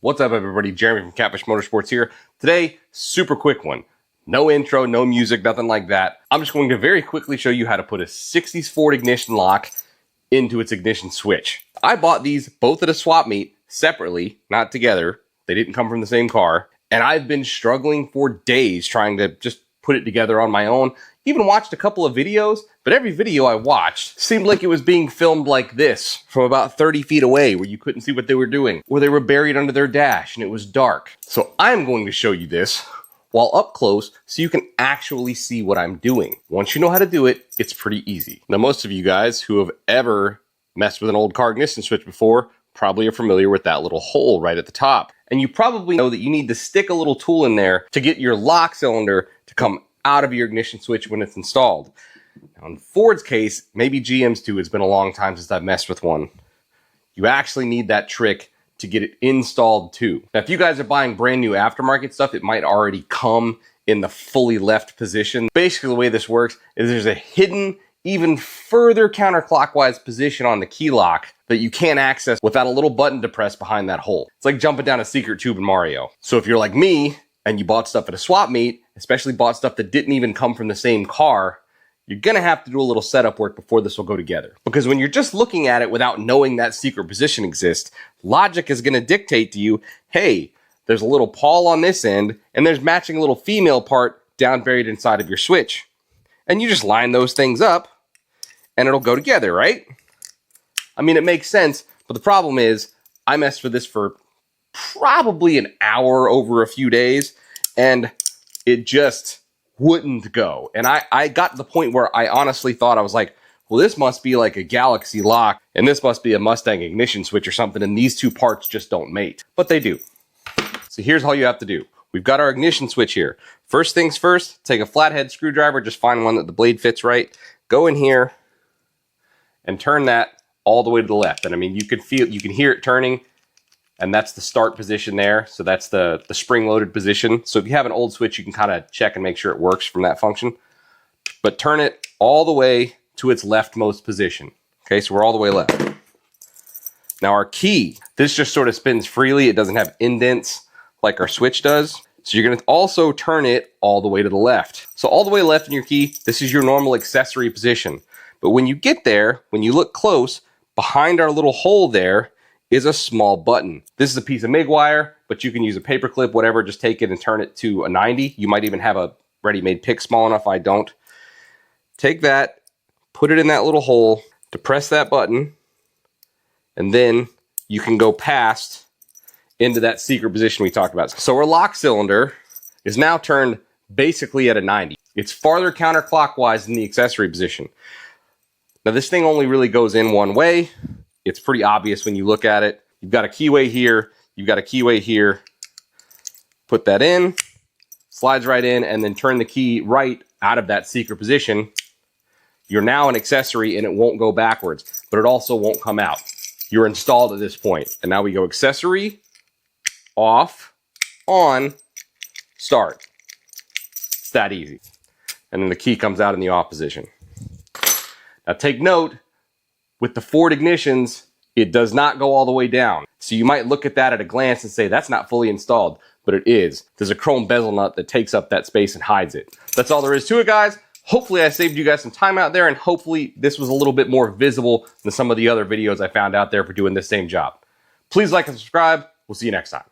What's up, everybody? Jeremy from Catfish Motorsports here. Today, super quick one. No intro, no music, nothing like that. I'm just going to very quickly show you how to put a 60s Ford ignition lock into its ignition switch. I bought these both at a swap meet separately, not together. They didn't come from the same car. And I've been struggling for days trying to just put it together on my own. Even watched a couple of videos, but every video I watched seemed like it was being filmed like this from about 30 feet away where you couldn't see what they were doing, or they were buried under their dash and it was dark. So I'm going to show you this while up close so you can actually see what I'm doing. Once you know how to do it, it's pretty easy. Now, most of you guys who have ever messed with an old car ignition switch before probably are familiar with that little hole right at the top. And you probably know that you need to stick a little tool in there to get your lock cylinder to come out of your ignition switch when it's installed. Now, in Ford's case, maybe GM's too, it's been a long time since I've messed with one. You actually need that trick to get it installed too. Now, if you guys are buying brand new aftermarket stuff, it might already come in the fully left position. Basically, the way this works is there's a hidden, even further counterclockwise position on the key lock that you can't access without a little button to press behind that hole. It's like jumping down a secret tube in Mario. So if you're like me and you bought stuff at a swap meet, especially bought stuff that didn't even come from the same car, you're gonna have to do a little setup work before this will go together. Because when you're just looking at it without knowing that secret position exists, logic is gonna dictate to you, hey, there's a little pawl on this end, and there's matching a little female part down buried inside of your switch. And you just line those things up, and it'll go together, right? I mean, it makes sense, but the problem is, I messed with this for probably an hour over a few days, and it just wouldn't go. And I got to the point where I honestly thought, I was like, well, this must be like a Galaxie lock, and this must be a Mustang ignition switch or something, and these two parts just don't mate. But they do. So here's all you have to do. We've got our ignition switch here. First things first, take a flathead screwdriver, just find one that the blade fits right, go in here, and turn that all the way to the left. And I mean, you can hear it turning, and that's the start position there. So that's the spring-loaded position. So if you have an old switch, you can kind of check and make sure it works from that function. But turn it all the way to its leftmost position. Okay, so we're all the way left. Now our key, this just sort of spins freely. It doesn't have indents like our switch does. So you're gonna also turn it all the way to the left. So all the way left in your key, this is your normal accessory position. But when you get there, when you look close, behind our little hole there is a small button. This is a piece of MIG wire, but you can use a paper clip, whatever, just take it and turn it to a 90. You might even have a ready-made pick small enough. I don't. Take that, put it in that little hole, depress that button, and then you can go past into that secret position we talked about. So our lock cylinder is now turned basically at a 90. It's farther counterclockwise than the accessory position. Now this thing only really goes in one way. It's pretty obvious when you look at it. You've got a keyway here, you've got a keyway here. Put that in, slides right in, and then turn the key right out of that secret position. You're now an accessory and it won't go backwards, but it also won't come out. You're installed at this point. And now we go accessory, off, on, start. It's that easy. And then the key comes out in the off position. Now take note, with the Ford ignitions, it does not go all the way down. So you might look at that at a glance and say, that's not fully installed, but it is. There's a chrome bezel nut that takes up that space and hides it. That's all there is to it, guys. Hopefully I saved you guys some time out there, and hopefully this was a little bit more visible than some of the other videos I found out there for doing this same job. Please like and subscribe. We'll see you next time.